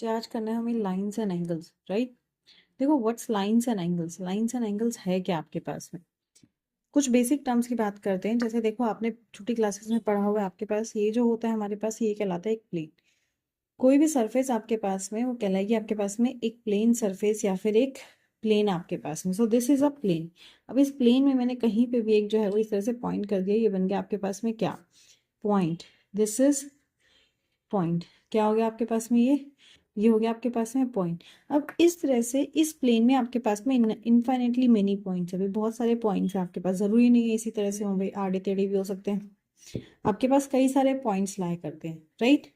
आज करना है हमें लाइंस एंड एंगल्स, राइट। देखो what's lines and angles, lines and angles है क्या आपके पास में। कुछ बेसिक टर्म्स की बात करते हैं। जैसे देखो आपने छोटी क्लासेस में पढ़ा हुआ है, आपके पास ये जो होता है हमारे पास ये कहलाता है एक प्लेन। कोई भी सरफेस आपके पास में वो कहलाएगी आपके पास में एक प्लेन सरफेस या फिर एक प्लेन आपके पास में। So this is a plane. अब इस प्लेन में मैंने कहीं पे भी एक जो है वो इस तरह से पॉइंट कर दिया, ये बन गया आपके पास में क्या, पॉइंट। This is point. क्या हो गया आपके पास में ये हो गया आपके पास में पॉइंट। अब इस तरह से इस प्लेन में आपके पास में इनफाइनेटली मेनी पॉइंट्स है। अभी बहुत सारे पॉइंट्स हैं आपके पास, जरूरी नहीं है इसी तरह से हो, भाई आड़े टेढ़े भी हो सकते हैं। आपके पास कई सारे पॉइंट्स लाया करते हैं, राइट।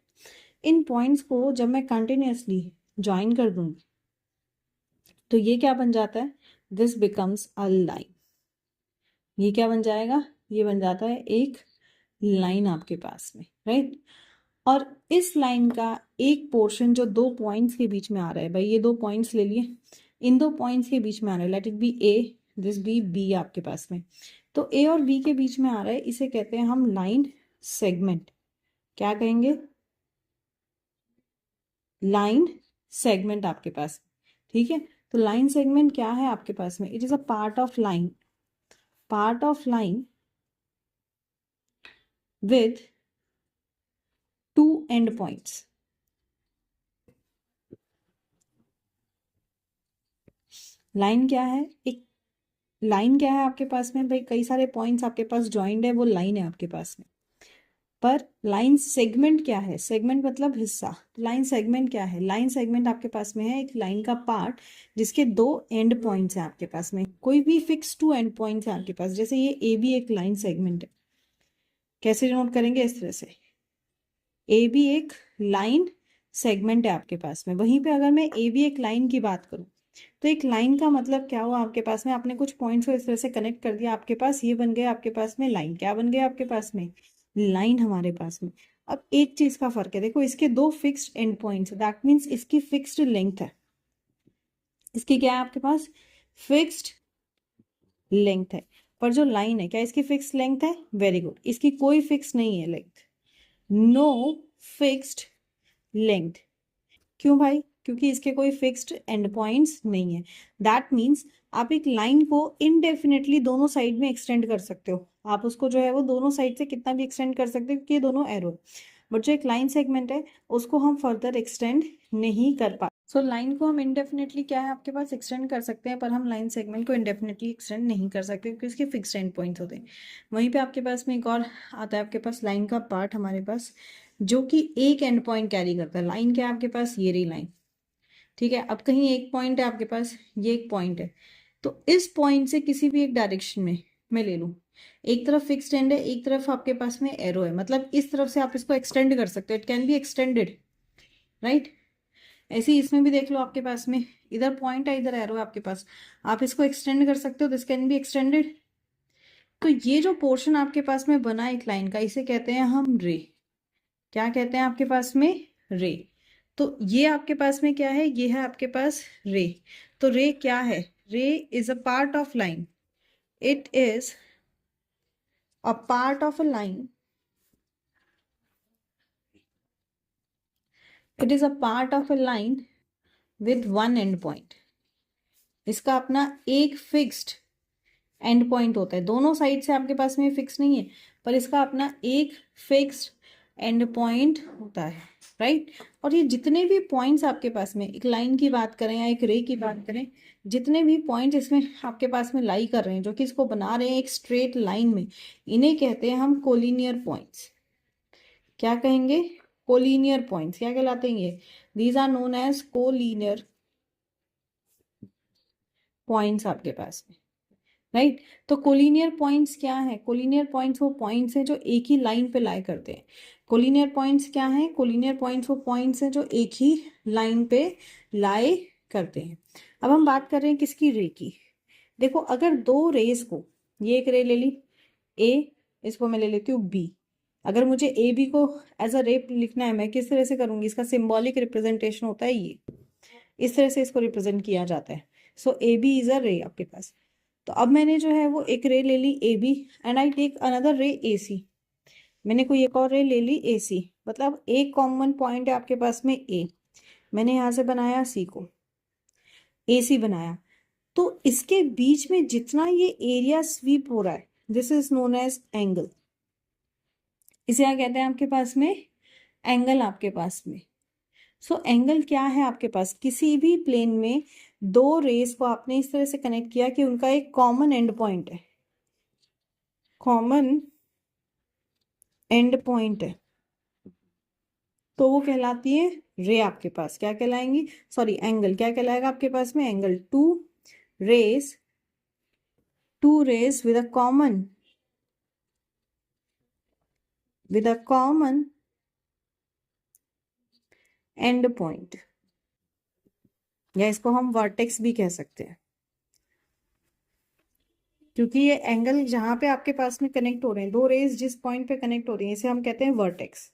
इन पॉइंट्स को जब मैं कंटिन्यूअसली ज्वाइन कर दूंगी तो ये क्या बन जाता है, दिस बिकम्स अ लाइन। ये क्या बन जाएगा, ये बन जाता है एक लाइन आपके पास में, राइट। और इस लाइन का एक पोर्शन जो दो पॉइंट्स के बीच में आ रहा है, भाई ये दो पॉइंट्स ले लिए, इन दो पॉइंट्स के बीच में आ रहा है, let it be A, this be B आपके पास में। तो ए और बी के बीच में आ रहा है, इसे कहते हैं हम लाइन सेगमेंट। क्या कहेंगे, लाइन सेगमेंट आपके पास, ठीक है। तो लाइन सेगमेंट क्या है आपके पास में, it is a part of line, part of line with to and points. Line क्या है, एक लाइन क्या है आपके पास में, भाई कई सारे पॉइंट्स आपके पास ज्वाइंट है, वो लाइन है आपके पास में। पर लाइन सेगमेंट क्या है, सेगमेंट मतलब हिस्सा। लाइन सेगमेंट क्या है, लाइन सेगमेंट आपके पास में है एक लाइन का पार्ट जिसके दो एंड पॉइंट्स हैं आपके पास में, कोई भी फिक्स टू एंड पॉइंट्स है आपके पास। जैसे ये ए बी एक लाइन सेगमेंट है, कैसे नोट करेंगे, इस तरह से ए बी एक लाइन सेगमेंट है आपके पास में। वहीं पे अगर मैं ए बी एक लाइन की बात करूं तो एक लाइन का मतलब क्या हुआ आपके पास में, आपने कुछ पॉइंट्स को इस तरह से कनेक्ट कर दिया, आपके पास ये बन गया आपके पास में लाइन। क्या बन गया आपके पास में, लाइन हमारे पास में। अब एक चीज का फर्क है, देखो इसके दो fixed and points, that means इसकी फिक्स्ड लेंथ है। इसकी क्या है आपके पास, फिक्स्ड लेंथ है। पर जो लाइन है क्या इसकी फिक्स्ड लेंथ है, वेरी गुड, इसकी कोई फिक्स नहीं है लेंथ, नो फिक्स्ड लेंथ। क्यों भाई, क्योंकि इसके कोई फिक्स्ड एंड पॉइंट्स नहीं है। दैट मीन्स आप एक लाइन को इनडेफिनेटली दोनों साइड में एक्सटेंड कर सकते हो, आप उसको जो है वो दोनों साइड से कितना भी एक्सटेंड कर सकते हो क्योंकि ये दोनों एरो। बट जो एक लाइन सेगमेंट है उसको हम फर्दर एक्सटेंड नहीं कर पाते। सो लाइन को हम इनडेफिनेटली क्या है आपके पास एक्सटेंड कर सकते हैं, पर हम लाइन सेगमेंट को इनडेफिनेटली एक्सटेंड नहीं कर सकते क्योंकि इसके फिक्स्ड एंड पॉइंट्स होते हैं। वहीं पे आपके पास में एक और आता है आपके पास लाइन का पार्ट हमारे पास, जो कि एक एंड पॉइंट कैरी करता है। लाइन क्या है आपके पास, ये रही लाइन, ठीक है। अब कहीं एक पॉइंट है आपके पास, ये एक पॉइंट है, तो इस पॉइंट से किसी भी एक डायरेक्शन में मैं ले लूं, एक तरफ फिक्स्ड एंड है, एक तरफ आपके पास में एरो है, मतलब इस तरफ से आप इसको एक्सटेंड कर सकते हो, it can be extended, right. ऐसे ही इसमें भी देख लो, आपके पास में इधर पॉइंट है इधर एरो है आपके पास, आप इसको एक्सटेंड कर सकते हो, दिस कैन बी एक्सटेंडेड। तो ये जो पोर्शन आपके पास में बना एक लाइन का, इसे कहते हैं हम रे। क्या कहते हैं आपके पास में, रे। तो ये आपके पास में क्या है, ये है आपके पास रे। तो रे क्या है, रे is a part of line, it is a part of a line, it is a part of a line with one and point. इसका अपना एक फिक्स्ड एंड पॉइंट होता है, दोनों साइड से आपके पास में फिक्स नहीं है, पर इसका अपना एक फिक्स्ड एंड पॉइंट होता है, राइट। और ये जितने भी पॉइंट्स आपके पास में, एक लाइन की बात करें या एक रे की बात करें, जितने भी पॉइंट्स इसमें आपके पास में लाई कर रहे हैं, जो कि इसको बना रहे हैं एक स्ट्रेट लाइन में, इन्हें कहते हैं हम कोलिनियर पॉइंट्स। क्या कहेंगे, कोलिनियर पॉइंट्स। क्या कहलाते हैं ये, these are known as collinear points आपके पास में, राइट। तो कोलिनियर पॉइंट्स क्या है, कोलिनियर पॉइंट्स वो पॉइंट्स हैं जो एक ही लाइन पे लाई करते हैं। कोलिनियर पॉइंट्स क्या हैं, कोलिनियर पॉइंट्स वो पॉइंट्स हैं जो एक ही लाइन पे लाई करते हैं। अब हम बात कर रहे हैं किसकी, रे की। देखो अगर दो रेस को, ये एक रे ले ली ए, इसको मैं ले लेती हूँ बी। अगर मुझे ए बी को एज अ रे लिखना है, मैं किस तरह से करूंगी, इसका सिंबॉलिक रिप्रेजेंटेशन होता है ये, इस तरह से इसको रिप्रेजेंट किया जाता है। सो ए बी इज अ रे आपके पास। तो अब मैंने जो है वो एक रे ले ली A B and I take another ray A सी। मैंने कोई एक और रे ले ली ए सी, मतलब एक कॉमन पॉइंट है आपके पास में ए। मैंने यहाँ से बनाया सी को, AC बनाया, तो इसके बीच में जितना ये एरिया स्वीप हो रहा है, this is known as angle. इसे क्या कहते हैं आपके पास में? एंगल आपके पास में। सो एंगल क्या है आपके पास? किसी भी प्लेन में दो रेस को आपने इस तरह से कनेक्ट किया कि उनका एक कॉमन एंड पॉइंट है, कॉमन एंड पॉइंट है, तो वो कहलाती है रे आपके पास। क्या कहलाएंगी? सॉरी, एंगल क्या कहलाएगा आपके पास में? Angle. Rays two rays with a common end point, या इसको हम वर्टेक्स भी कह सकते हैं, क्योंकि ये एंगल जहां पे आपके पास में कनेक्ट हो रहे हैं, दो रेज जिस पॉइंट पे कनेक्ट हो रही है, इसे हम कहते हैं वर्टेक्स।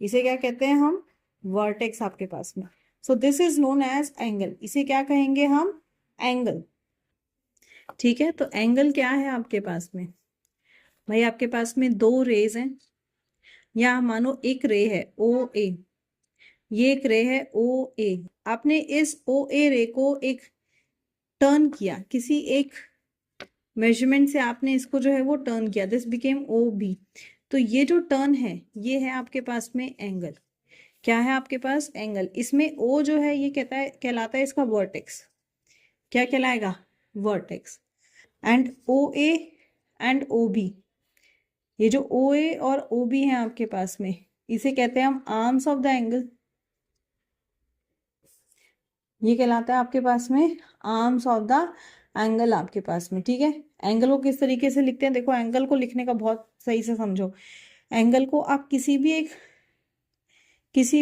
इसे क्या कहते हैं हम? वर्टेक्स आपके पास में। So this is known as angle. इसे क्या कहेंगे हम? एंगल। ठीक है, तो एंगल क्या है आपके पास में? भाई आपके पास में दो रेज हैं, या मानो एक रे है ओ ए, ये एक रे है ओ ए। आपने इस ओ ए रे को एक टर्न किया, किसी एक मेजरमेंट से आपने इसको जो है वो टर्न किया, दिस बिकेम ओ बी। तो ये जो टर्न है, ये है आपके पास में एंगल। क्या है आपके पास? एंगल। इसमें ओ जो है ये कहलाता है इसका वर्टेक्स। क्या कहलाएगा? Vertex. And O A and O B, ये जो ओ ए और ओ बी है आपके पास में, इसे कहते हैं हम आर्म्स ऑफ द एंगल। ये कहलाता है आपके पास में आर्म्स ऑफ द एंगल आपके पास में। ठीक है, एंगल को किस तरीके से लिखते हैं? देखो, एंगल को लिखने का बहुत सही से समझो। एंगल को आप किसी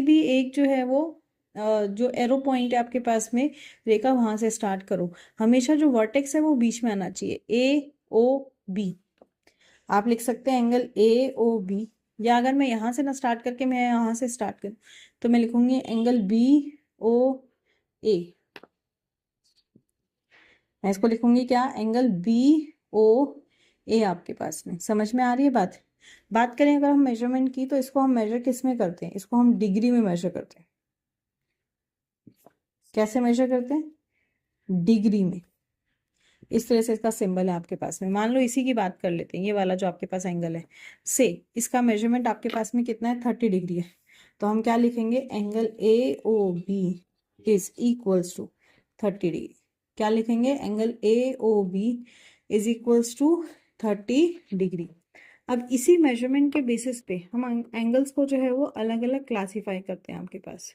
भी एक जो है वो जो एरो पॉइंट है आपके पास में रेखा, वहां से स्टार्ट करो। हमेशा जो वर्टेक्स है वो बीच में आना चाहिए, ए ओ बी। आप लिख सकते हैं एंगल ए ओ बी, या अगर मैं यहाँ से ना स्टार्ट करके मैं यहाँ से स्टार्ट करूँ, तो मैं लिखूंगी एंगल बी ओ ए। मैं इसको लिखूंगी क्या? एंगल बी ओ ए आपके पास में। समझ में आ रही है बात? बात करें अगर हम मेजरमेंट की, तो इसको हम मेजर किस में करते हैं? इसको हम डिग्री में मेजर करते हैं। कैसे मेजर करते हैं? डिग्री में। इस तरह से इसका सिंबल है आपके पास में। मान लो इसी की बात कर लेते हैं, ये वाला जो आपके पास एंगल है, से इसका मेजरमेंट आपके पास में कितना है? 30 डिग्री है। तो हम क्या लिखेंगे? Angle A O B is equals to 30 degree. क्या लिखेंगे? Angle A O B is equals to 30 degree. अब इसी मेजरमेंट के बेसिस पे हम एंगल्स को जो है वो अलग अलग क्लासीफाई करते हैं आपके पास।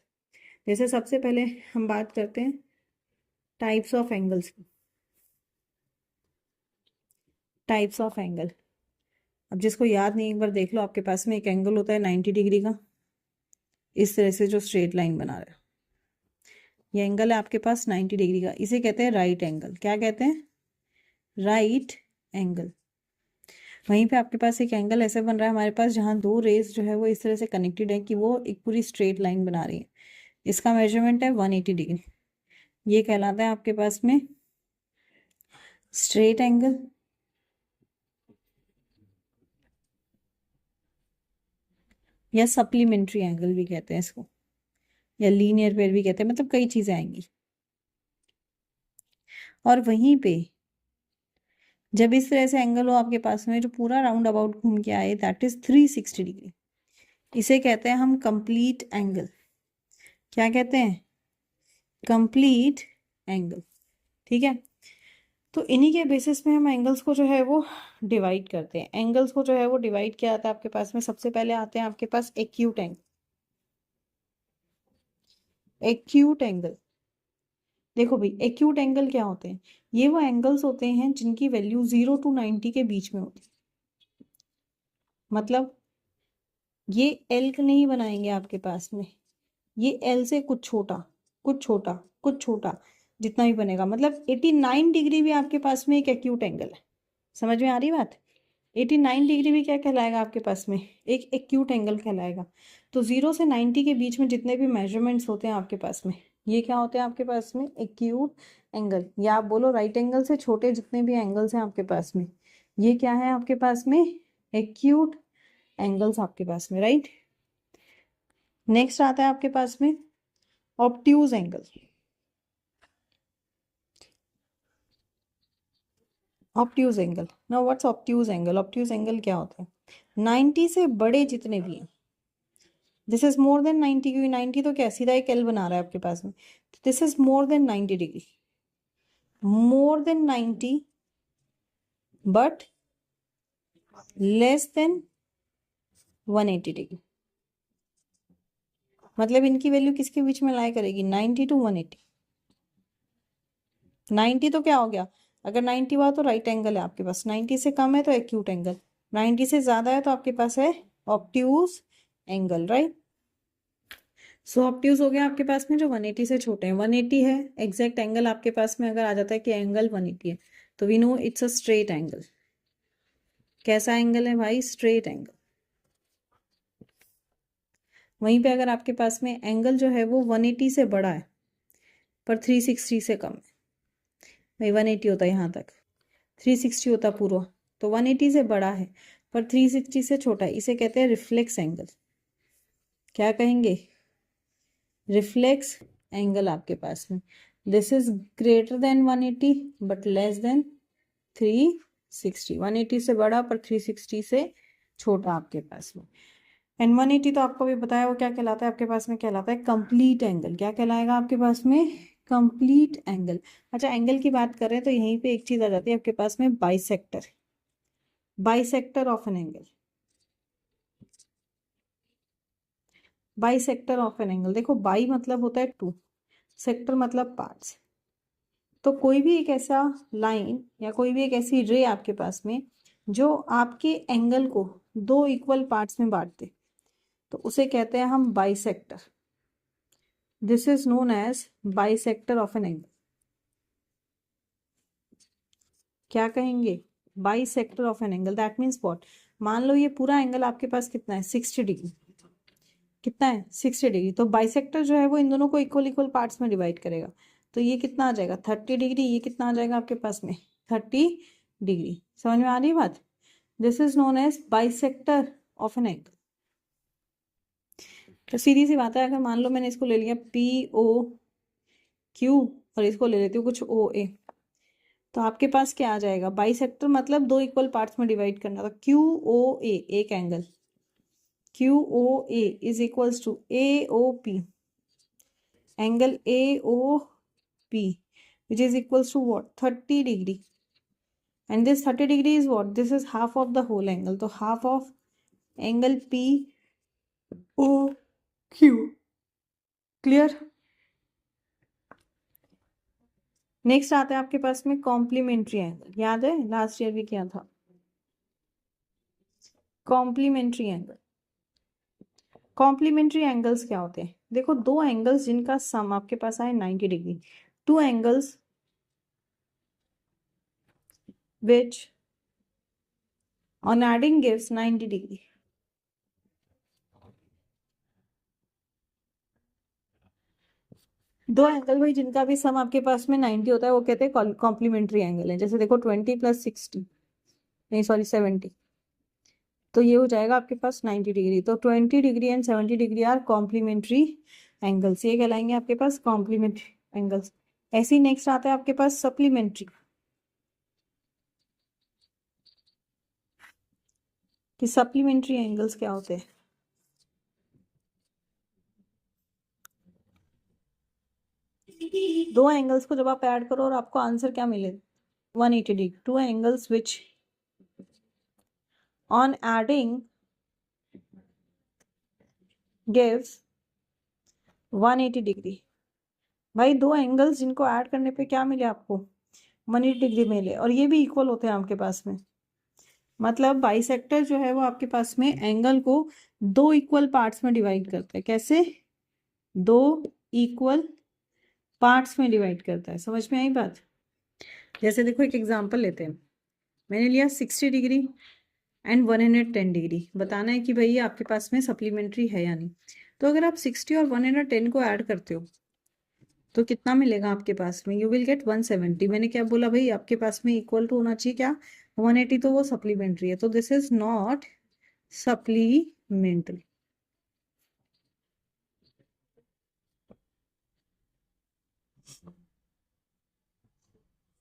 जैसे सबसे पहले हम बात करते हैं टाइप्स ऑफ एंगल्स की। टाइप्स ऑफ एंगल, अब जिसको याद नहीं, एक बार देख लो। आपके पास में एक एंगल होता है 90 डिग्री का, इस तरह से जो स्ट्रेट लाइन बना रहा है, ये एंगल है आपके पास 90 डिग्री का। इसे कहते हैं राइट एंगल। क्या कहते हैं? Right angle. वहीं पे आपके पास एक एंगल ऐसे बन रहा है हमारे पास, जहां दो रेज जो है वो इस तरह से कनेक्टेड है कि वो एक पूरी स्ट्रेट लाइन बना रही है। इसका मेजरमेंट है 180 डिग्री। ये कहलाता है आपके पास में स्ट्रेट एंगल। या सप्लीमेंट्री एंगल भी कहते हैं इसको, या लीनियर पेयर भी कहते हैं, मतलब कई चीजें आएंगी। और वहीं पे जब इस तरह से एंगल हो आपके पास में, जो पूरा राउंड अबाउट घूम के आए, दैट इज 360 डिग्री, इसे कहते हैं हम कंप्लीट एंगल। क्या कहते हैं? Complete angle. ठीक है, तो इन्हीं के बेसिस में हम एंगल्स को जो है वो डिवाइड करते हैं। एंगल्स को जो है वो डिवाइड किया जाता है आपके पास में। सबसे पहले आते हैं आपके पास एक्यूट एंगल। एक्यूट एंगल, देखो भाई, एक्यूट एंगल क्या होते हैं? ये वो एंगल्स होते हैं जिनकी वैल्यू 0 to 90 के बीच में होती है। मतलब ये एल नहीं बनाएंगे आपके पास में, ये एल से कुछ छोटा, कुछ छोटा, कुछ छोटा, जितना भी बनेगा, मतलब 89 डिग्री भी आपके पास में एक एक्यूट एंगल है। समझ में आ रही बात? 89 डिग्री भी क्या कहलाएगा आपके पास में? एक एक्यूट एंगल कहलाएगा। तो 0 से 90 के बीच में जितने भी मेजरमेंट्स होते हैं आपके पास में, ये क्या होते हैं आपके पास में? Acute angle. या आप बोलो राइट एंगल से छोटे जितने भी एंगल्स हैं आपके पास में, ये क्या है आपके पास में? एक्यूट एंगल्स आपके पास में, राइट। नेक्स्ट आता है आपके पास में obtuse angle, obtuse angle. Now what's obtuse angle? Obtuse angle क्या होता है? 90 से बड़े जितने भी हैं, दिस इज मोर देन 90, क्योंकि 90 तो क्या सीधा एक एल बना रहा है आपके पास में, this is more than 90 degree, more then 90 but less than 180 degree. मतलब इनकी वैल्यू किसके बीच में लाई करेगी? 90 टू 180। 90 तो क्या हो गया, अगर 90 हुआ तो राइट एंगल है आपके पास, 90 से कम है तो एक्यूट एंगल, 90 से ज्यादा है तो आपके पास है ऑब्ट्यूज एंगल, राइट। सो ऑब्ट्यूज हो गया आपके पास में जो 180 से छोटे हैं। 180 है एग्जैक्ट एंगल आपके पास में, अगर आ जाता है कि एंगल 180 है तो we know it's a straight angle. कैसा एंगल है भाई? Straight angle. वहीं पे अगर आपके पास में एंगल जो है वो 180 से बड़ा है पर 360 से कम है, भाई 180 होता है यहाँ तक, 360 होता पूरा, तो 180 से बड़ा है पर 360 से छोटा है, इसे कहते हैं रिफ्लेक्स एंगल। क्या कहेंगे? रिफ्लेक्स एंगल आपके पास में। This is greater than 180 but less than 360। 180 से बड़ा पर 360 से छोटा आपके पास में। एंड 180 तो आपको भी बताया वो क्या कहलाता है आपके पास में, कहलाता है कंप्लीट एंगल। क्या कहलाएगा आपके पास में? Complete angle. अच्छा, एंगल की बात करें तो यहीं पे एक चीज आ जाती है आपके पास में, bisector. Bisector of an angle, bisector of an angle. देखो बाई मतलब होता है टू, सेक्टर मतलब पार्ट्स। तो कोई भी एक ऐसा लाइन या कोई भी एक ऐसी रे आपके पास में जो आपके एंगल को दो इक्वल पार्ट्स में बांट दे, तो उसे कहते हैं हम bisector. This is known as bisector of an angle. क्या कहेंगे? Bisector of an angle. That means what? मान लो ये पूरा एंगल आपके पास कितना है? 60 डिग्री। कितना है? 60 डिग्री। तो बाइसेक्टर जो है वो इन दोनों को इक्वल इक्वल पार्ट्स में डिवाइड करेगा, तो ये कितना आ जाएगा? 30 डिग्री। ये कितना आ जाएगा आपके पास में? 30 डिग्री। समझ में आ रही है बात? This is known as bisector of an angle. तो सीधी सी बात है, अगर मान लो मैंने इसको ले लिया पी ओ क्यू और इसको ले लेती हूँ कुछ ओ ए, तो आपके पास क्या आ जाएगा? बाइसेक्टर मतलब दो इक्वल पार्ट्स में डिवाइड करना, तो क्यू ओ ए एक angle, Q O A is equals to A O P, angle A O P which is equals to what? 30 degree. And this 30 degree is what? This is half of the whole angle. So half of angle P O Q. Clear? Next आता है आपके पास में complementary angle. याद है last year भी किया था कॉम्प्लीमेंट्री एंगल। कॉम्प्लीमेंट्री एंगल्स क्या होते हैं? देखो दो एंगल्स जिनका सम आपके पास आए 90 degree, two angles which on adding gives 90 degree। दो एंगल भाई जिनका भी सम आपके पास में 90 होता है वो कहते हैं कॉम्प्लीमेंट्री एंगल है। जैसे देखो 20 प्लस 60, नहीं सॉरी 70, तो ये हो जाएगा आपके पास 90 डिग्री। तो 20 degree and 70 degree are complementary angles, ये कहलाएंगे आपके पास कॉम्प्लीमेंट्री एंगल्स। ऐसे ही नेक्स्ट आता है आपके पास सप्लीमेंट्री, कि सप्लीमेंट्री एंगल्स क्या होते हैं? दो एंगल्स को जब आप ऐड करो और आपको आंसर क्या मिले? 180 degree. Two angles which on adding gives 180 degree. भाई दो एंगल्स जिनको ऐड करने पे क्या मिले आपको? 180 डिग्री मिले, और ये भी इक्वल होते हैं आपके पास में। मतलब बाइसेक्टर जो है वो आपके पास में एंगल को दो इक्वल पार्ट्स में डिवाइड करता है। कैसे? दो इक्वल पार्ट्स में डिवाइड करता है। समझ में आई बात? जैसे देखो एक एग्जांपल लेते हैं, मैंने लिया 60 डिग्री एंड 110 डिग्री। बताना है कि भाई आपके पास में सप्लीमेंट्री है या नहीं। तो अगर आप 60 और 110 को ऐड करते हो तो कितना मिलेगा आपके पास में? You will get 170। मैंने क्या बोला भाई? आपके पास में इक्वल टू होना चाहिए क्या? 180, तो वो सप्लीमेंट्री है, तो this is not supplementary.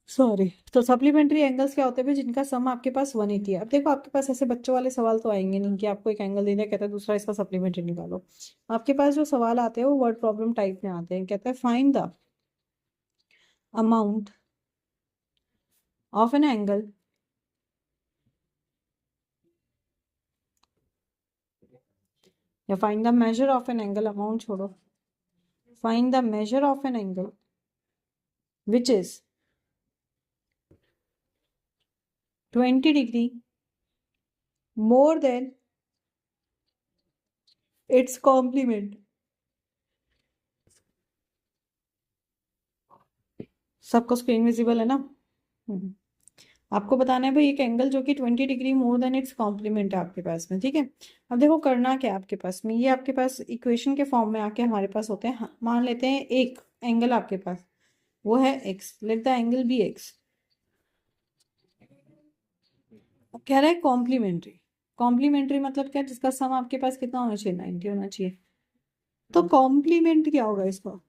Sorry. तो सप्लीमेंट्री एंगल्स क्या होते हैं भाई, जिनका सम आपके पास 180 है। अब देखो आपके पास ऐसे बच्चों वाले सवाल तो आएंगे नहीं कि आपको एक एंगल दे दिया, कहता है दूसरा इसका सप्लीमेंट्री निकालो। आपके पास जो सवाल आते हैं वो वर्ड प्रॉब्लम टाइप में आते हैं। कहता है find the amount of an angle या find the measure of an angle, amount छोड़ो, find the measure of an angle which is 20 degree more than its complement। सबको स्क्रीन विजिबल है ना? आपको बताना है भाई एक एंगल जो कि 20 degree more than its complement है आपके पास में, ठीक है। अब देखो करना क्या है आपके पास में, ये आपके पास इक्वेशन के फॉर्म में आके हमारे पास होते हैं। हाँ, मान लेते हैं एक एंगल आपके पास वो है x, let the angle be x. अब कह रहा है कॉम्प्लीमेंट्री। कॉम्प्लीमेंट्री मतलब क्या, जिसका सम आपके पास कितना होना चाहिए, 90 होना चाहिए। तो कॉम्प्लीमेंट क्या होगा इसका,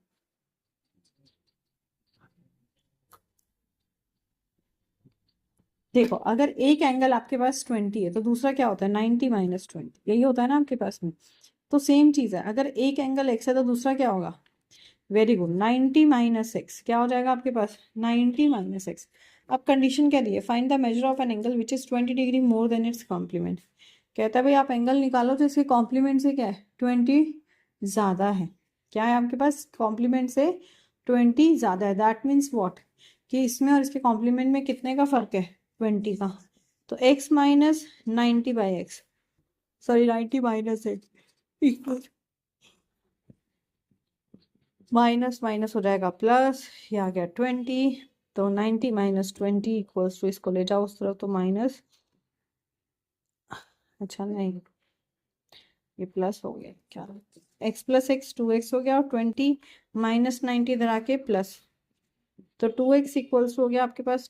देखो अगर एक एंगल आपके पास 20 है तो दूसरा क्या होता है 90 माइनस 20, यही होता है ना आपके पास में। तो सेम चीज है, अगर एक एंगल एक्स है तो दूसरा क्या होगा, वेरी गुड, 90 माइनस एक्स क्या हो जाएगा आपके पास, 90 माइनस एक्स। अब कंडीशन क्या दी है, find the measure of an angle which is 20 degree more than its complement. कहता है भाई आप एंगल निकालो तो इसके कॉम्प्लीमेंट से क्या है 20 ज्यादा है। क्या है आपके पास, कॉम्प्लीमेंट से 20 ज्यादा है। दैट मीन्स वॉट, कि इसमें और इसके कॉम्प्लीमेंट में कितने का फर्क है, 20 का। तो x minus 90 by x, sorry 90 minus x equal, minus minus हो जाएगा प्लस, ये आ गया 20। तो 90 माइनस 20 इक्वल्स टू, इसको ले जाओ उस तरफ तो माइनस, अच्छा नहीं ये प्लस हो गया, क्या x प्लस एक्स 2x हो गया, और 20 माइनस 90 इधर आके प्लस, तो 2x इक्वल्स हो गया आपके पास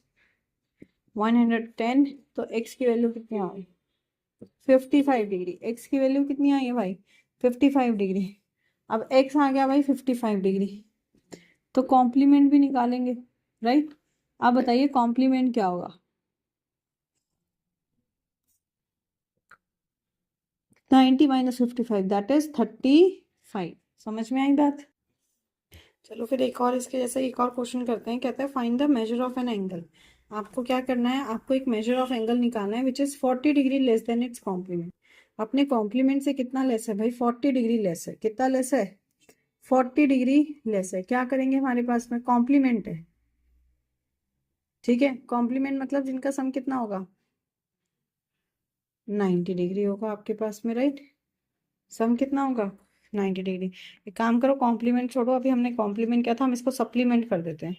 110। तो x की वैल्यू कितनी आ गई, 55 डिग्री। x की वैल्यू कितनी आई है भाई, 55 डिग्री। अब x आ गया भाई 55 डिग्री, तो कॉम्प्लीमेंट भी निकालेंगे, राइट। अब बताइए कॉम्प्लीमेंट क्या होगा, 90 माइनस 55 दैट इज 35। समझ में आई बात? चलो फिर एक और इसके जैसा एक और क्वेश्चन करते हैं। कहता है find the measure of an angle. आपको क्या करना है, आपको एक मेजर ऑफ एंगल निकालना है which is 40 degree less than its complement. अपने कॉम्प्लीमेंट से कितना लेस है भाई, 40 डिग्री लेस है। कितना लेस है, 40 डिग्री लेस है। क्या करेंगे, हमारे पास में कॉम्प्लीमेंट है, ठीक है। कॉम्प्लीमेंट मतलब जिनका सम कितना होगा, 90 डिग्री होगा आपके पास में, राइट। सम कितना होगा, 90 डिग्री। एक काम करो, कॉम्प्लीमेंट छोड़ो, अभी हमने कॉम्प्लीमेंट किया था, हम इसको सप्लीमेंट कर देते हैं,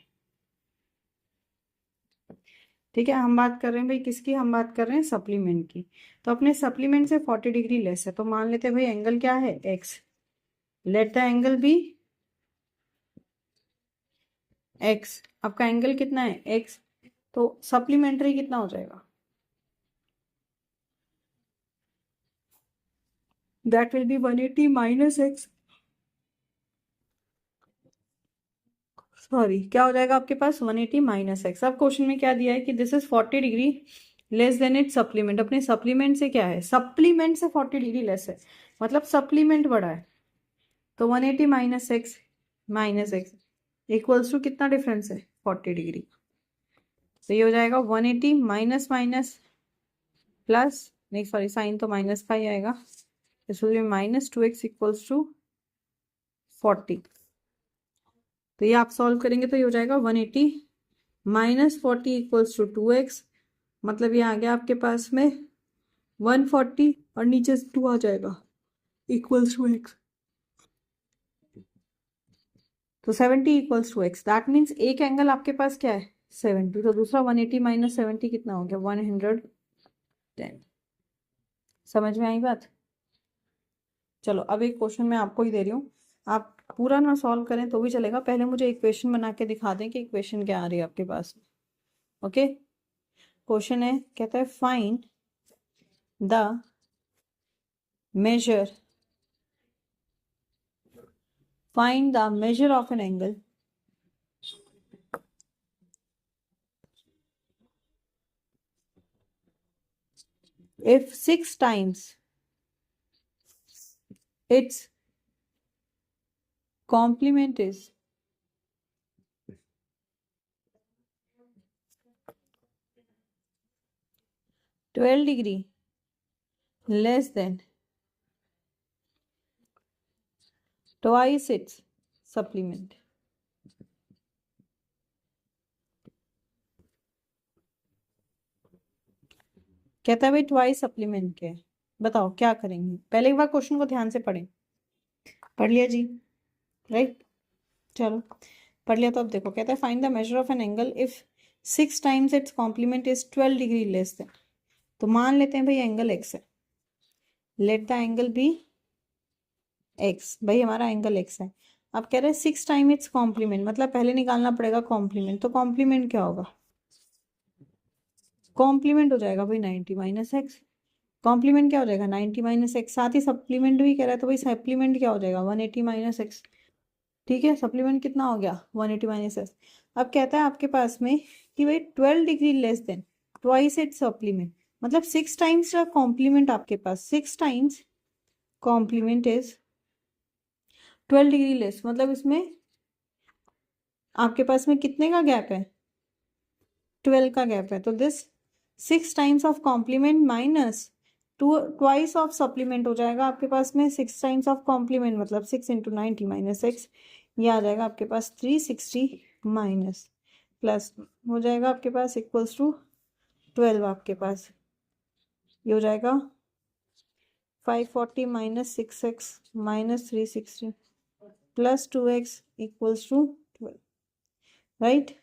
ठीक है। हम बात कर रहे हैं भाई किसकी, हम बात कर रहे हैं सप्लीमेंट की। तो अपने सप्लीमेंट से 40 डिग्री लेस है, तो मान लेते हैं भाई एंगल क्या है, x. Let the angle be x. आपका एंगल कितना है, एक्स। तो सप्लीमेंट्री कितना हो जाएगा, that will be 180 minus x, sorry क्या हो जाएगा आपके पास 180 माइनस एक्स। अब क्वेश्चन में क्या दिया है कि this is 40 degree less than it supplement. अपने सप्लीमेंट से क्या है, सप्लीमेंट से 40 डिग्री लेस है, मतलब सप्लीमेंट बड़ा है। तो 180 माइनस एक्स इक्वल्स टू कितना डिफरेंस है, 40 डिग्री। तो ये हो जाएगा 180 माइनस माइनस प्लस, नहीं सॉरी साइन तो माइनस का ही आएगा, इस माइनस 2x इक्वल्स टू 40। तो ये आप सॉल्व करेंगे तो ये हो जाएगा 180 माइनस 40 इक्वल्स टू 2x, मतलब ये आ गया आपके पास में 140 और नीचे 2 आ जाएगा इक्वल्स टू x। तो 70 equals to x, that means एक एंगल आपके पास क्या है 70, तो दूसरा 180 माइनस 70 कितना हो गया 110। समझ में आई बात? चलो अब एक क्वेश्चन मैं आपको ही दे रही हूँ, आप पूरा ना सॉल्व करें तो भी चलेगा, पहले मुझे इक्वेशन बना के दिखा दें कि इक्वेशन क्या आ रही है आपके पास। ओके, क्वेश्चन है, कहता है find the measure, find the measure of an angle if 6 times its complement is 12 degree less than twice its supplement. कहता है भाई ट्वाइस सप्लीमेंट के, बताओ क्या करेंगे। पहले एक बार क्वेश्चन को ध्यान से पढ़ें। पढ़ लिया जी, राइट, चलो पढ़ लिया। तो अब देखो, कहता है find the measure of an angle if 6 times its complement is 12 degree less than. तो मान लेते हैं भाई एंगल एक्स है, let the angle be x, भाई हमारा एंगल एक्स है। अब कह रहे हैं 6 टाइम इट्स कॉम्प्लीमेंट, मतलब पहले निकालना पड़ेगा कॉम्प्लीमेंट। तो कॉम्प्लीमेंट क्या होगा, कॉम्प्लीमेंट हो जाएगा भाई 90 माइनस एक्स। कॉम्प्लीमेंट क्या हो जाएगा 90 माइनस एक्स, साथ ही सप्लीमेंट भी कह रहा है, तो भाई सप्लीमेंट क्या हो जाएगा 180 माइनस एक्स। ठीक है, सप्लीमेंट कितना हो गया 180 माइनस एक्स। अब कहता है आपके पास में कि भाई 12 degree less than twice its supplement, मतलब 6 टाइम्स का कॉम्प्लीमेंट आपके पास, 6 times complement is 12 degree less, मतलब इसमें आपके पास में कितने का गैप है 12 का गैप है। तो this 6 times of complement minus twice of supplement हो जाएगा आपके पास में। 6 टाइम्स ऑफ कॉम्प्लीमेंट मतलब 6 इंटू 90 माइनस एक्स, ये आ जाएगा आपके पास 360 माइनस प्लस हो जाएगा आपके पास इक्वल्स टू 12 आपके पास, ये हो जाएगा 540 minus 6x minus 360 plus 2x equals to 12, right.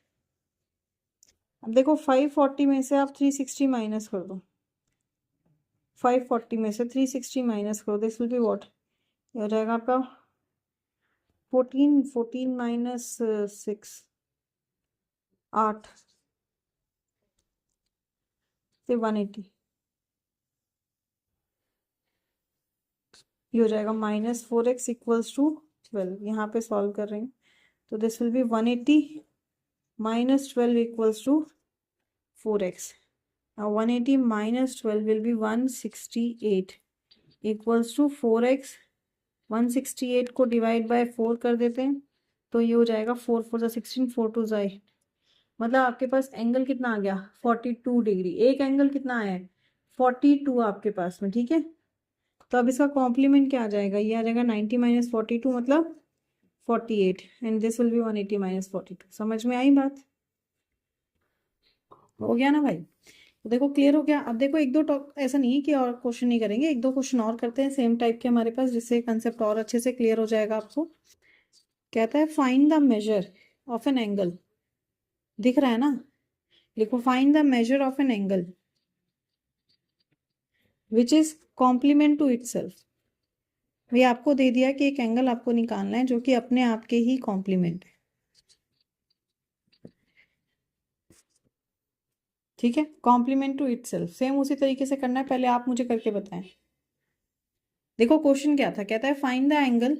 अब देखो 540 में से आप 360 माइनस कर दो, 540 में से 360 माइनस करो, दिस विल बी व्हाट, ये हो जाएगा आपका 14 माइनस 6 8 फिर 180, ये हो जाएगा माइनस 4x इक्वल्स टू 12। यहाँ पे सॉल्व कर रहे हैं तो this will be 180 minus 12 equals to 4x। Now 180 minus 12 will be 168 equals to 4x। 168 को डिवाइड बाय 4 कर देते हैं तो ये हो जाएगा 4 4 16 4 2 8, मतलब आपके पास एंगल कितना आ गया 42 डिग्री। एक एंगल कितना आया है 42 आपके पास में, ठीक है। तो अब इसका कॉम्प्लीमेंट क्या आ जाएगा, ये आ जाएगा 90 माइनस 42 मतलब 48 and this will be 180 minus 42। समझ में आई बात, हो गया ना भाई। तो देखो क्लियर हो गया। अब देखो एक दो टॉक, ऐसा नहीं है कि और क्वेश्चन नहीं करेंगे, एक दो क्वेश्चन और करते हैं सेम टाइप के हमारे पास, जिससे कंसेप्ट और अच्छे से क्लियर हो जाएगा आपको। कहता है find the measure of an angle, दिख रहा है ना, लिखो find the measure of an angle which is complement to itself. ये आपको दे दिया कि एक एंगल आपको निकालना है जो कि अपने आप के ही कॉम्प्लीमेंट है, ठीक है। कॉम्प्लीमेंट टू इटसेल्फ सेम उसी तरीके से करना है, पहले आप मुझे करके बताएं। देखो क्वेश्चन क्या था, कहता है find the angle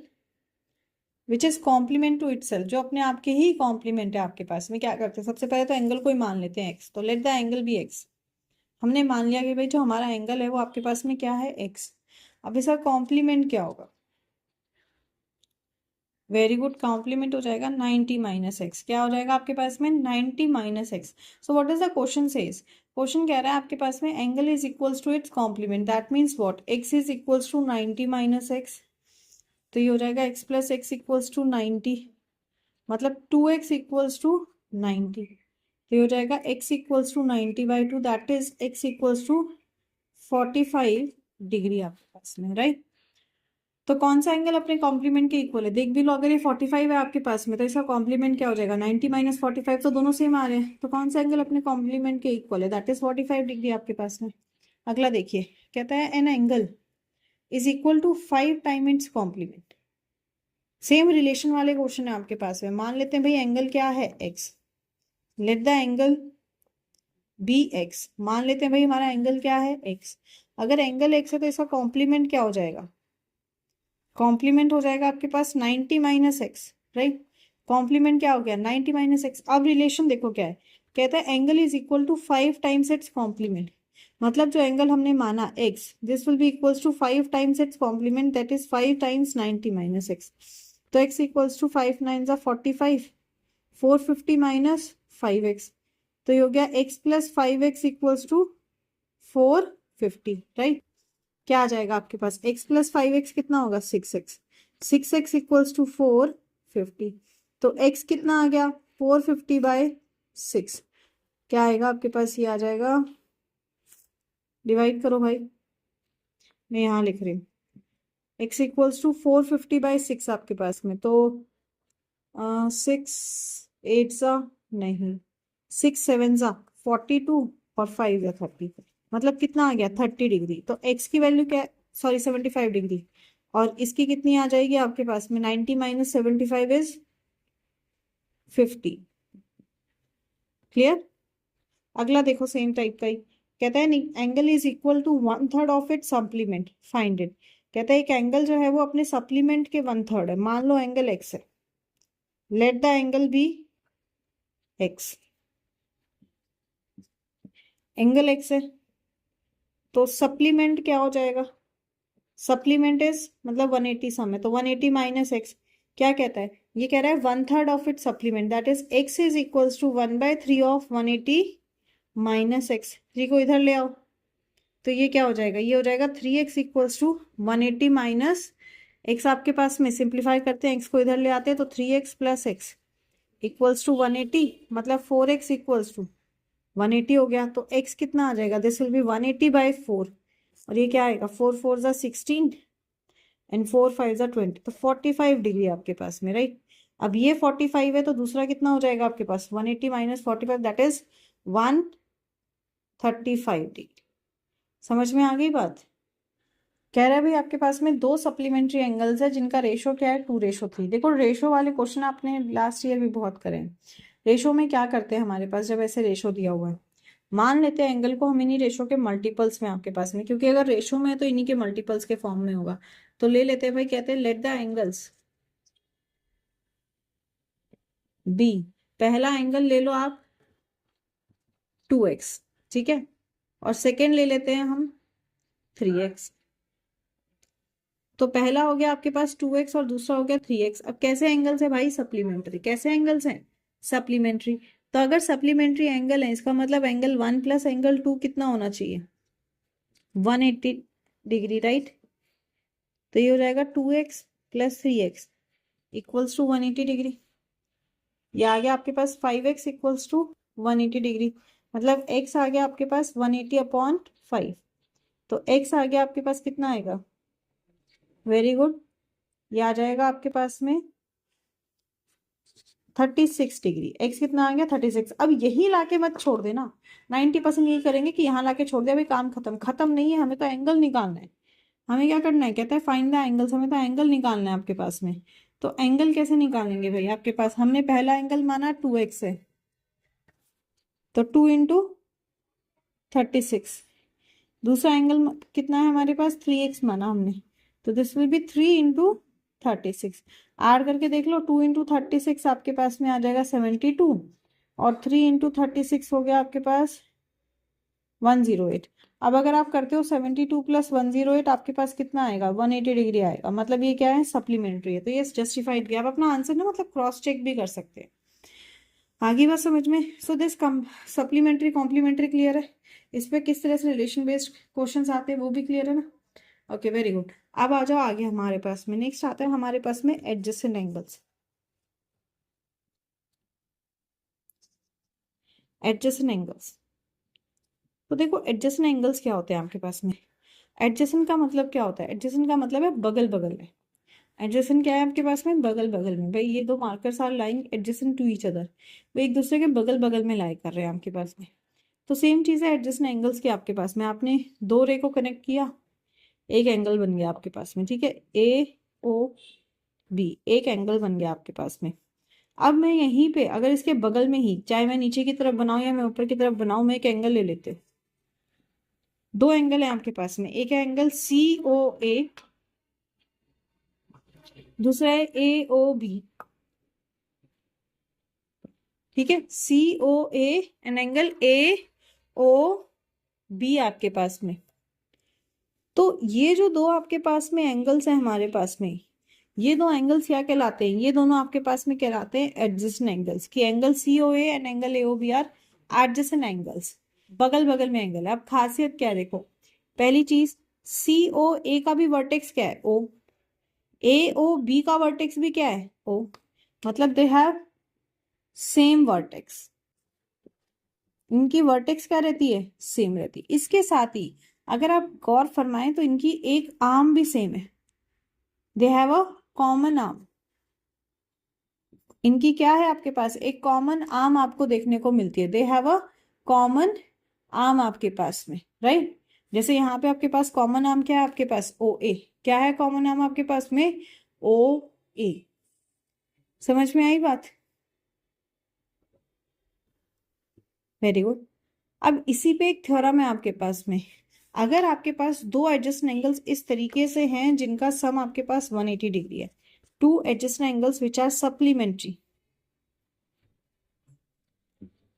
which is complement to itself, जो अपने आप के ही कॉम्प्लीमेंट है आपके पास में। क्या करते हैं, सबसे पहले तो एंगल को ही मान लेते हैं एक्स, तो let the angle be x. हमने मान लिया कि भाई जो हमारा एंगल है वो आपके पास में क्या है एक्स। अब इसका कॉम्प्लीमेंट क्या होगा, वेरी गुड, कॉम्प्लीमेंट हो जाएगा 90 माइनस एक्स। क्या हो जाएगा आपके पास में 90 minus x. So what is the question says, question कह रहा है आपके पास में angle is equals to its complement, that means what, x is equals to 90 minus x. तो ये हो जाएगा x plus x equals to 90, मतलब 2x इक्वल्स टू 90। तो ये हो जाएगा x equals to 90/2, that is x equals to 45 degree आपके पास में, राइट। तो कौन सा एंगल अपने कॉम्प्लीमेंट के इक्वल है, देख भी लो, अगर ये 45 है आपके पास में तो इसका कॉम्प्लीमेंट क्या हो जाएगा 90 माइनस 45, तो दोनों सेम आ रहे हैं, तो कौन सा एंगल अपने कॉम्प्लीमेंट के इक्वल है, दैट इज 45 डिग्री आपके पास में। अगला देखिए, कहता है an angle is equal to 5 time its complement. Same relation वाले क्वेश्चन है आपके पास में। मान लेते हैं भाई एंगल क्या है x, let the angle be x. मान लेते हैं भाई हमारा एंगल क्या है एक्स। अगर एंगल एक्स है तो इसका कॉम्प्लीमेंट क्या हो जाएगा, कॉम्प्लीमेंट हो जाएगा आपके पास 90 माइनस एक्स, राइट। कॉम्प्लीमेंट क्या हो गया 90 माइनस एक्स। अब रिलेशन देखो क्या है, कहता है angle is equal to 5 times its complement, मतलब जो एंगल हमने माना x, this will be equals to 5 times its complement, that is 5 times 90 minus x। तो x इक्वल्स टू 5 9 जा 45, 450 माइनस 5x, तो ये हो गया x plus 5x equals to 450, right. क्या आ जाएगा आपके पास, x प्लस 5x कितना होगा 6x, 6x इक्वल्स टू 450। तो x कितना आ गया 450 बाय 6, क्या आएगा आपके पास, ये आ जाएगा, डिवाइड करो भाई, मैं यहाँ लिख रही हूँ, x इक्वल्स टू 450 बाय 6 आपके पास में, तो 6 8 सा नहीं, 6 7 सा 42 और 5 या 30, मतलब कितना आ गया 30 डिग्री। तो x की वैल्यू क्या, सॉरी 75 डिग्री, और इसकी कितनी आ जाएगी आपके पास में, 90 माइनस 75 इज 50। क्लियर। अगला देखो सेम टाइप का ही, कहता है angle is equal to 1/3 of it supplement, find it. कहता है एक एंगल जो है वो अपने सप्लीमेंट के 1/3 है, मान लो एंगल x है, let the angle be x, angle x है, तो सप्लीमेंट क्या हो जाएगा, सप्लीमेंट इज मतलब 180 सम है, तो 180 माइनस एक्स, क्या कहता है, ये कह रहा है 1/3 of it supplement, that is x is equals to 1/3 of 180 minus x, 3 को इधर ले आओ, तो ये क्या हो जाएगा, ये हो जाएगा 3x equals to 180 minus x, आपके पास में सिंप्लीफाई करते हैं, x को इधर ले आते हैं, तो 3x plus x equals to 180, मतलब 4x इक्वल्स टू 180 हो गया, तो x कितना आ जाएगा, दिस विल बी 180 बाई 4, और ये क्या आएगा 4 4 जा 16 एंड 4 5 जा 20, तो 45 डिग्री आपके पास में, राइट। अब ये 45 है, तो दूसरा कितना हो जाएगा आपके पास, 180 माइनस 45, दैट इज 135 डिग्री। समझ में आ गई बात। कह रहा है भाई आपके पास में दो सप्लीमेंट्री एंगल्स है जिनका रेशो क्या है, 2:3। देखो रेशो वाले क्वेश्चन आपने लास्ट ईयर भी बहुत करे हैं। रेशो में क्या करते हैं हमारे पास, जब ऐसे रेशो दिया हुआ है, मान लेते हैं एंगल को हम इन्हीं रेशो के मल्टीपल्स में आपके पास में, क्योंकि अगर रेशो में है तो इन्हीं के मल्टीपल्स के फॉर्म में होगा, तो ले लेते हैं भाई, कहते हैं लेट द एंगल्स बी, पहला एंगल ले लो आप 2x, ठीक है, और सेकेंड ले लेते हैं हम 3x। तो पहला हो गया आपके पास 2x और दूसरा हो गया 3x। अब कैसे एंगल्स है भाई, सप्लीमेंट्री, कैसे एंगल्स हैं, सप्लीमेंट्री। तो अगर सप्लीमेंट्री एंगल है, इसका मतलब एंगल 1 प्लस एंगल 2 कितना होना चाहिए, 180 डिग्री, राइट। तो ये हो जाएगा 2x plus 3x equals to 180 degree. ये आ गया आपके पास 5x इक्वल्स टू 180 डिग्री, मतलब x आ गया आपके पास 180 अपॉन 5, तो x आ गया आपके पास कितना आएगा, वेरी गुड, ये आ जाएगा आपके पास में 36 डिग्री। x कितना आ गया 36। अब यही लाके मत छोड़ देना, 90% यही करेंगे कि यहाँ लाके छोड़ दिया, भाई काम खत्म, खत्म नहीं है, हमें तो एंगल निकालना है। हमें क्या करना है, कहता है फाइंड द एंगल्स, हमें तो एंगल निकालना है आपके पास में। तो एंगल कैसे निकालेंगे भाई, आपके पास हमने पहला एंगल माना 2x है, तो 2 इंटू 36, दूसरा एंगल कितना है हमारे पास, 3x माना हमने, तो this will B 3 into 36। Add करके देख लो, 2 इंटू 36 आपके पास में आ जाएगा 72, और 3 इंटू 36 हो गया आपके पास 108। अब अगर आप करते हो 72 प्लस 108, आपके पास कितना आएगा, 180 डिग्री आएगा, मतलब ये क्या है, सप्लीमेंट्री है, तो ये जस्टिफाइड किया। आप अपना आंसर ना मतलब क्रॉस चेक भी कर सकते हैं। आगे बात समझ में। So this supplementary complementary clear है, इस पे किस तरह से रिलेशन बेस्ड क्वेश्चंस आते हैं वो भी क्लियर है ना। Okay very good. अब आ जाओ आगे, हमारे पास में नेक्स्ट आता है हमारे पास में एडजेसेंट एंगल्स। एडजेसेंट एंगल्स, तो देखो एडजेसेंट एंगल्स क्या होते हैं आपके पास में। एडजेसेंट का मतलब क्या होता है, एडजेसेंट का मतलब है बगल बगल में। एडजेसेंट क्या है आपके पास में, बगल बगल में, भाई ये दो markers are lying adjacent to each other, वो एक दूसरे के बगल बगल में लाई कर रहे हैं आपके पास में। तो सेम चीज़ है एडजेसेंट एंगल्स की आपके पास में, आपने दो रे को कनेक्ट किया, एक एंगल बन गया आपके पास में, ठीक है, ए ओ बी, एक एंगल बन गया आपके पास में। अब मैं यहीं पे अगर इसके बगल में ही, चाहे मैं नीचे की तरफ बनाऊं या मैं ऊपर की तरफ बनाऊं, मैं एक एंगल ले लेते हूँ। दो एंगल है आपके पास में, एक है एंगल सी ओ ए, दूसरा है ए ओ बी, ठीक है, C O A and angle A O B आपके पास में। तो ये जो दो आपके पास में एंगल्स हैं हमारे पास में, ये दो एंगल्स क्या कहलाते हैं? ये दोनों आपके पास में कहलाते हैं एडजेसेंट एंगल्स। कि angle C O A and angle A O B are adjacent angles, बगल बगल में एंगल है। अब खासियत क्या है देखो, पहली चीज सी ओ ए का भी वर्टेक्स क्या है? ओ। ए ओ बी का वर्टेक्स भी क्या है? ओ। मतलब दे हैव सेम वर्टेक्स, इनकी वर्टेक्स क्या रहती है? सेम रहती है। इसके साथ ही अगर आप गौर फरमाएं तो इनकी एक आर्म भी सेम है, they have a common arm. इनकी क्या है आपके पास? एक कॉमन आर्म आपको देखने को मिलती है, they have a common arm आपके पास में, राइट। जैसे यहाँ पे आपके पास कॉमन आर्म क्या है आपके पास? ओ ए। क्या है कॉमन आर्म आपके पास में? ओ ए। समझ में आई बात? Very good. अब इसी पे एक थ्योरम है आपके पास में। अगर आपके पास दो एडजस्टेंट एंगल्स इस तरीके से हैं जिनका सम आपके पास 180 डिग्री है, two adjacent angles which are supplementary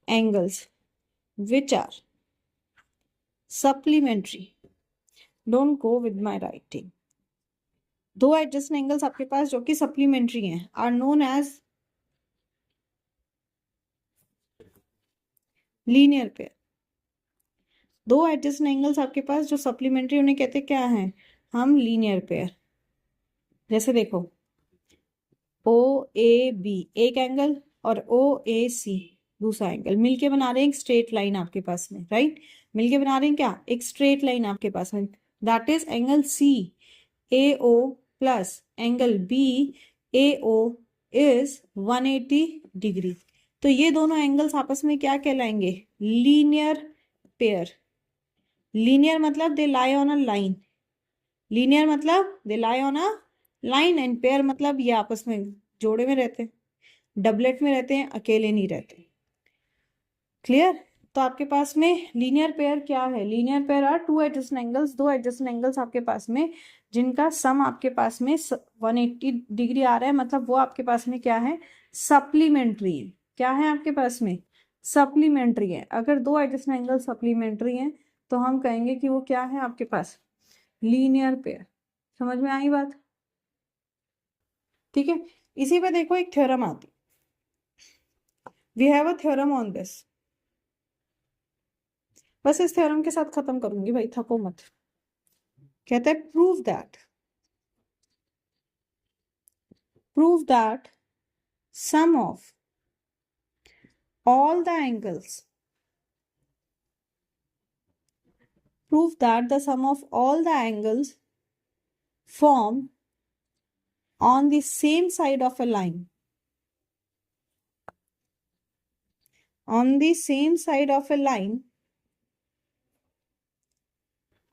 एंगल्स which are supplementary, don't go with my writing, दो एडजस्टेंट एंगल्स आपके पास जो कि सप्लीमेंट्री हैं are known as linear pair. दो एडजस्टेंट एंगल्स आपके पास जो सप्लीमेंट्री उन्हें कहते क्या हैं हम? Linear pair. जैसे देखो ओ ए बी एक एंगल और ओ ए सी दूसरा एंगल, मिलके बना रहे हैं एक स्ट्रेट लाइन आपके पास में, राइट। मिलके बना रहे हैं क्या? एक स्ट्रेट लाइन आपके पास में, that is angle C A O plus angle B A O is 180 degree. तो ये दोनों एंगल्स आपस में क्या कहलाएंगे? Linear pair. लीनियर मतलब they lie on a line, linear मतलब they lie on a line, and pair मतलब ये आपस में जोड़े में रहते हैं, डबलेट में रहते हैं, अकेले नहीं रहते। क्लियर? तो आपके पास में लीनियर पेयर क्या है? Linear pair are two adjacent angles, दो एडजस्टेंट एंगल्स आपके पास में जिनका सम आपके पास में 180 डिग्री आ रहा है, मतलब वो आपके पास में क्या है? सप्लीमेंट्री है। क्या है आपके पास में? सप्लीमेंट्री है। अगर दो एडजस्टेंट एंगल सप्लीमेंट्री हैं तो हम कहेंगे कि वो क्या है आपके पास? Linear pair. समझ में आई बात? ठीक है। इसी पे देखो एक थ्योरम आती, we have a theorem on this. बस इस थ्योरम के साथ खत्म करूंगी भाई, थको मत। कहते हैं prove that sum of all the angles, prove that the sum of all the angles formed on the same side of a line, on the same side of a line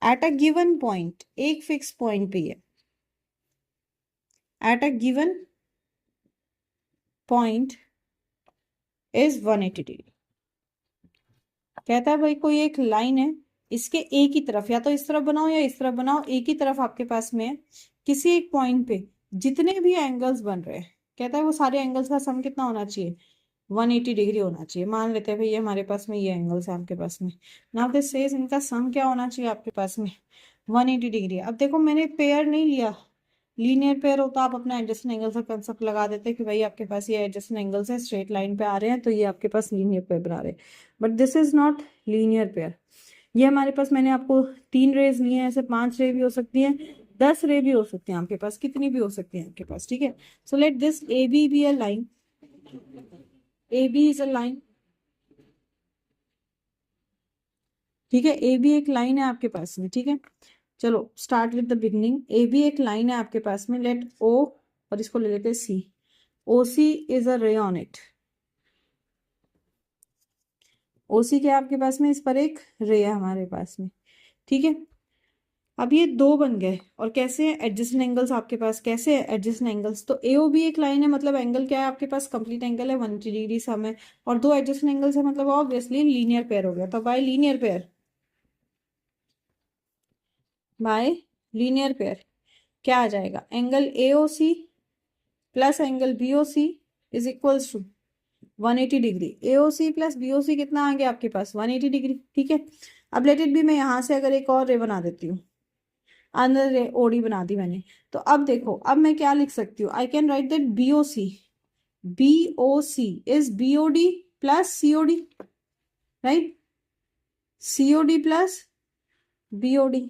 at a given point, एक fix point पे है, at a given point is 180 degree. कहता है भाई कोई एक line है, इसके एक ही तरफ, या तो इस तरफ बनाओ या इस तरफ बनाओ, एक ही तरफ आपके पास में है, किसी एक पॉइंट पे जितने भी एंगल्स बन रहे हैं, कहता है वो सारे एंगल्स का सम कितना होना चाहिए? 180 डिग्री होना चाहिए। मान लेते हैं भाई ये हमारे पास में ये एंगल्स है आपके पास में, नाउ दिस सेज इनका सम क्या होना चाहिए आपके पास में? 180 डिग्री। अब देखो मैंने पेयर नहीं लिया, लीनियर पेयर होता आप अपना एडजस्टेंट एंगल का कंसेप्ट लगा देते कि भाई आपके पास ये एडजस्टेंट एंगल्स है, स्ट्रेट लाइन पे आ रहे हैं, तो ये आपके पास लीनियर पेयर बना रहे हैं। But this is not linear pair. ये हमारे पास, मैंने आपको 3 रेज लिए हैं, ऐसे 5 रे भी हो सकती हैं, 10 रे भी हो सकती हैं आपके पास, कितनी भी हो सकती है आपके पास, ठीक है। So let this A B a line, A B is a line, ठीक है। ए बी एक लाइन है आपके पास में, ठीक है। चलो start with the beginning. A B एक लाइन है आपके पास में, लेट ओ, और इसको ले लेते हैं सी। ओ सी इज अ रे ऑन इट, ओ सी क्या है आपके पास में? इस पर एक रे है हमारे पास में, ठीक है। अब ये दो बन गए, और कैसे हैं एडजस्टेंट एंगल्स आपके पास? कैसे है एडजस्टेंट एंगल्स? तो ए ओ बी एक लाइन है, मतलब एंगल क्या है आपके पास? कंप्लीट एंगल है, 180 डिग्री सम है, और दो एडजस्टेंट एंगल्स है, मतलब ऑब्वियसली लीनियर पेयर हो गया। तो by linear pair, by linear pair क्या आ जाएगा? Angle A O C plus angle B O C is equals to 180 degree. A O C plus B O C कितना आ गया आपके पास? 180 डिग्री, ठीक है। अब लेट इट बी, मैं यहाँ से अगर एक और रे बना देती हूँ, अंदर रे ओडी बना दी मैंने, तो अब देखो, अब मैं क्या लिख सकती हूँ, I can write that BOC is BOD plus COD, right, COD plus BOD।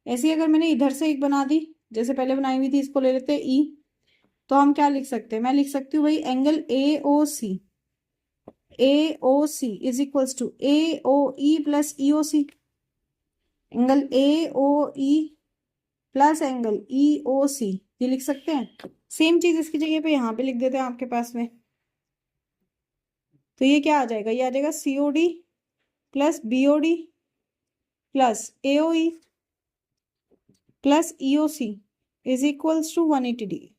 ऐसे ही अगर मैंने इधर से एक बना दी, जैसे पहले बनाई हुई थी, इसको ले लेते हैं E, तो हम क्या लिख सकते हैं, मैं लिख सकती हूँ भाई angle AOC is equals to AOE plus EOC, angle AOE plus angle EOC, ये लिख सकते हैं। सेम चीज इसकी जगह पे यहाँ पे लिख देते हैं आपके पास में, तो ये क्या आ जाएगा, ये आ जाएगा COD plus BOD plus AOE plus EOC is equals to 180 degree,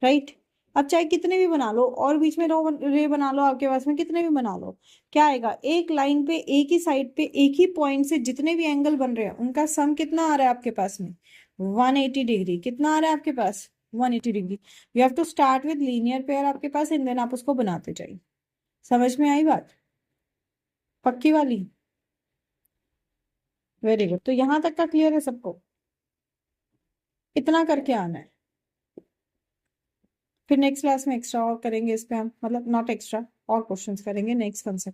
right. अब चाहे कितने भी बना लो, और बीच में रे बना लो, आपके पास में कितने भी बना लो, क्या आएगा, एक लाइन पे एक ही साइड पे एक ही पॉइंट से जितने भी एंगल बन रहे हैं उनका सम कितना आ रहा है आपके पास में, 180 डिग्री। कितना आ रहा है आपके पास, 180 degree. You have to start with linear pair आपके पास, एंड देन आप उसको बनाते जाइए। समझ में आई बात, पक्की वाली, वेरी गुड। तो यहां तक का क्लियर है सबको, इतना करके आना है। फिर नेक्स्ट क्लास में एक्स्ट्रा और करेंगे इस पे हम, मतलब नॉट एक्स्ट्रा, और क्वेश्चंस करेंगे नेक्स्ट कंसेप्ट।